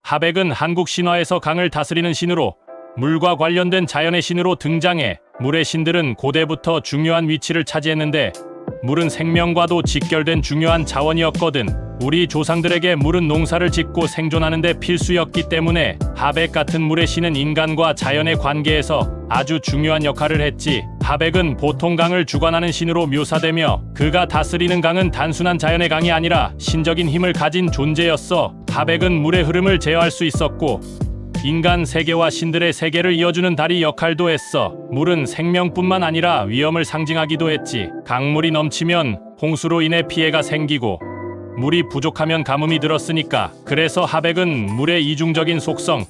하백은 한국 신화에서 강을 다스리는 신으로, 물과 관련된 자연의 신으로 등장해 물의 신들은 고대부터 중요한 위치를 차지했는데 물은 생명과도 직결된 중요한 자원이었거든. 우리 조상들에게 물은 농사를 짓고 생존하는 데 필수였기 때문에 하백 같은 물의 신은 인간과 자연의 관계에서 아주 중요한 역할을 했지. 하백은 보통 강을 주관하는 신으로 묘사되며 그가 다스리는 강은 단순한 자연의 강이 아니라 신적인 힘을 가진 존재였어. 하백은 물의 흐름을 제어할 수 있었고 인간 세계와 신들의 세계를 이어주는 다리 역할도 했어. 물은 생명뿐만 아니라 위험을 상징하기도 했지. 강물이 넘치면 홍수로 인해 피해가 생기고 물이 부족하면 가뭄이 들었으니까. 그래서 하백은 물의 이중적인 속성,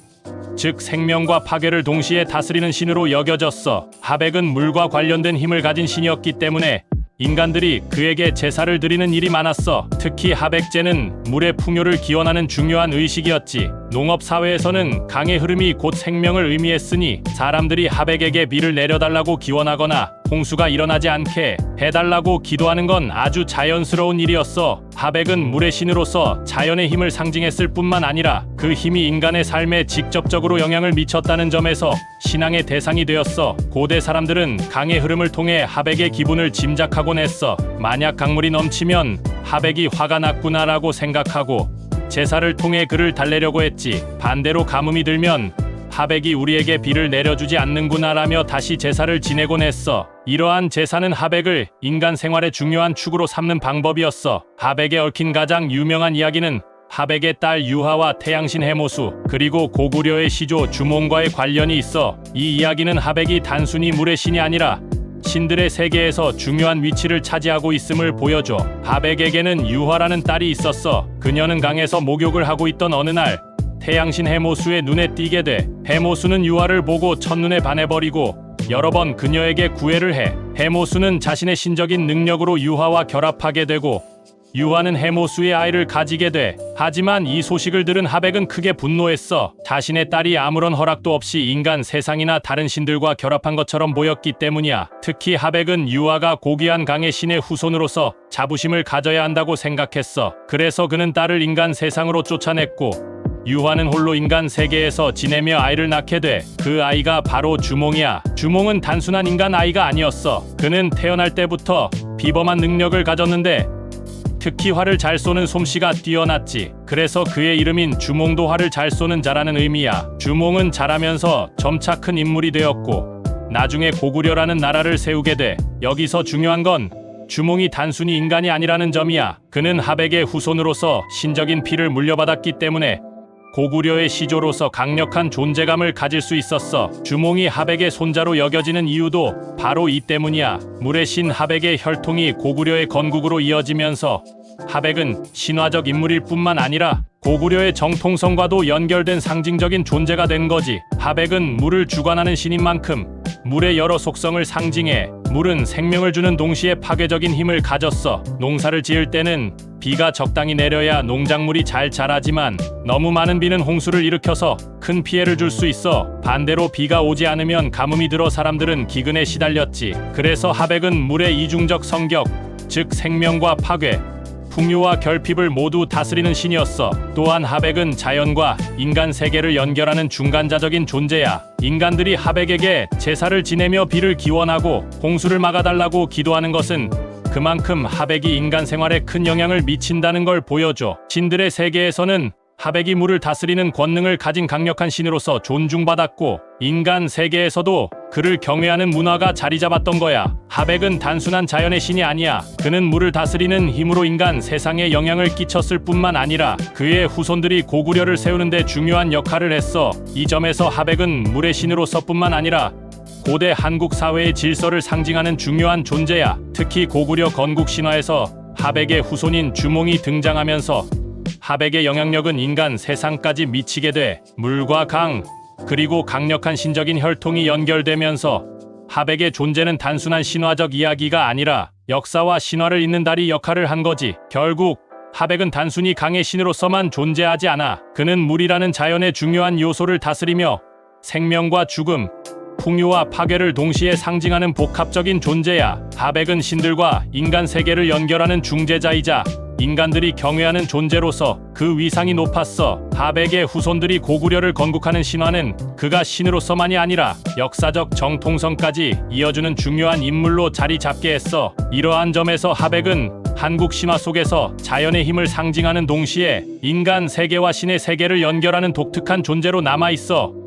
즉 생명과 파괴를 동시에 다스리는 신으로 여겨졌어. 하백은 물과 관련된 힘을 가진 신이었기 때문에 인간들이 그에게 제사를 드리는 일이 많았어. 특히 하백제는 물의 풍요를 기원하는 중요한 의식이었지. 농업사회에서는 강의 흐름이 곧 생명을 의미했으니 사람들이 하백에게 비를 내려달라고 기원하거나 홍수가 일어나지 않게 해달라고 기도하는 건 아주 자연스러운 일이었어. 하백은 물의 신으로서 자연의 힘을 상징했을 뿐만 아니라 그 힘이 인간의 삶에 직접적으로 영향을 미쳤다는 점에서 신앙의 대상이 되었어. 고대 사람들은 강의 흐름을 통해 하백의 기분을 짐작하곤 했어. 만약 강물이 넘치면 하백이 화가 났구나라고 생각하고 제사를 통해 그를 달래려고 했지. 반대로 가뭄이 들면 하백이 우리에게 비를 내려주지 않는구나라며 다시 제사를 지내곤 했어. 이러한 제사는 하백을 인간 생활의 중요한 축으로 삼는 방법이었어. 하백에 얽힌 가장 유명한 이야기는 하백의 딸 유하와 태양신 해모수 그리고 고구려의 시조 주몽과의 관련이 있어. 이 이야기는 하백이 단순히 물의 신이 아니라 신들의 세계에서 중요한 위치를 차지하고 있음을 보여줘. 하백에게는 유하라는 딸이 있었어. 그녀는 강에서 목욕을 하고 있던 어느 날 태양신 해모수의 눈에 띄게 돼. 해모수는 유하를 보고 첫눈에 반해버리고 여러 번 그녀에게 구애를 해. 해모수는 자신의 신적인 능력으로 유하와 결합하게 되고 유하는 해모수의 아이를 가지게 돼. 하지만 이 소식을 들은 하백은 크게 분노했어. 자신의 딸이 아무런 허락도 없이 인간 세상이나 다른 신들과 결합한 것처럼 보였기 때문이야. 특히 하백은 유하가 고귀한 강의 신의 후손으로서 자부심을 가져야 한다고 생각했어. 그래서 그는 딸을 인간 세상으로 쫓아냈고 유하는 홀로 인간 세계에서 지내며 아이를 낳게 돼. 그 아이가 바로 주몽이야. 주몽은 단순한 인간 아이가 아니었어. 그는 태어날 때부터 비범한 능력을 가졌는데 특히 활을 잘 쏘는 솜씨가 뛰어났지. 그래서 그의 이름인 주몽도 활을 잘 쏘는 자라는 의미야. 주몽은 자라면서 점차 큰 인물이 되었고 나중에 고구려라는 나라를 세우게 돼. 여기서 중요한 건 주몽이 단순히 인간이 아니라는 점이야. 그는 하백의 후손으로서 신적인 피를 물려받았기 때문에 고구려의 시조로서 강력한 존재감을 가질 수 있었어. 주몽이 하백의 손자로 여겨지는 이유도 바로 이 때문이야. 물의 신 하백의 혈통이 고구려의 건국으로 이어지면서 하백은 신화적 인물일 뿐만 아니라 고구려의 정통성과도 연결된 상징적인 존재가 된 거지. 하백은 물을 주관하는 신인 만큼 물의 여러 속성을 상징해. 물은 생명을 주는 동시에 파괴적인 힘을 가졌어. 농사를 지을 때는 비가 적당히 내려야 농작물이 잘 자라지만 너무 많은 비는 홍수를 일으켜서 큰 피해를 줄 수 있어. 반대로 비가 오지 않으면 가뭄이 들어 사람들은 기근에 시달렸지. 그래서 하백은 물의 이중적 성격, 즉 생명과 파괴, 풍요와 결핍을 모두 다스리는 신이었어. 또한 하백은 자연과 인간 세계를 연결하는 중간자적인 존재야. 인간들이 하백에게 제사를 지내며 비를 기원하고 홍수를 막아달라고 기도하는 것은 그만큼 하백이 인간 생활에 큰 영향을 미친다는 걸 보여줘. 신들의 세계에서는 하백이 물을 다스리는 권능을 가진 강력한 신으로서 존중받았고 인간 세계에서도 그를 경외하는 문화가 자리 잡았던 거야. 하백은 단순한 자연의 신이 아니야. 그는 물을 다스리는 힘으로 인간 세상에 영향을 끼쳤을 뿐만 아니라 그의 후손들이 고구려를 세우는 데 중요한 역할을 했어. 이 점에서 하백은 물의 신으로서뿐만 아니라 고대 한국 사회의 질서를 상징하는 중요한 존재야. 특히 고구려 건국 신화에서 하백의 후손인 주몽이 등장하면서 하백의 영향력은 인간 세상까지 미치게 돼. 물과 강, 그리고 강력한 신적인 혈통이 연결되면서 하백의 존재는 단순한 신화적 이야기가 아니라 역사와 신화를 잇는 다리 역할을 한 거지. 결국 하백은 단순히 강의 신으로서만 존재하지 않아. 그는 물이라는 자연의 중요한 요소를 다스리며 생명과 죽음, 풍요와 파괴를 동시에 상징하는 복합적인 존재야. 하백은 신들과 인간 세계를 연결하는 중재자이자 인간들이 경외하는 존재로서 그 위상이 높았어. 하백의 후손들이 고구려를 건국하는 신화는 그가 신으로서만이 아니라 역사적 정통성까지 이어주는 중요한 인물로 자리 잡게 했어. 이러한 점에서 하백은 한국 신화 속에서 자연의 힘을 상징하는 동시에 인간 세계와 신의 세계를 연결하는 독특한 존재로 남아있어.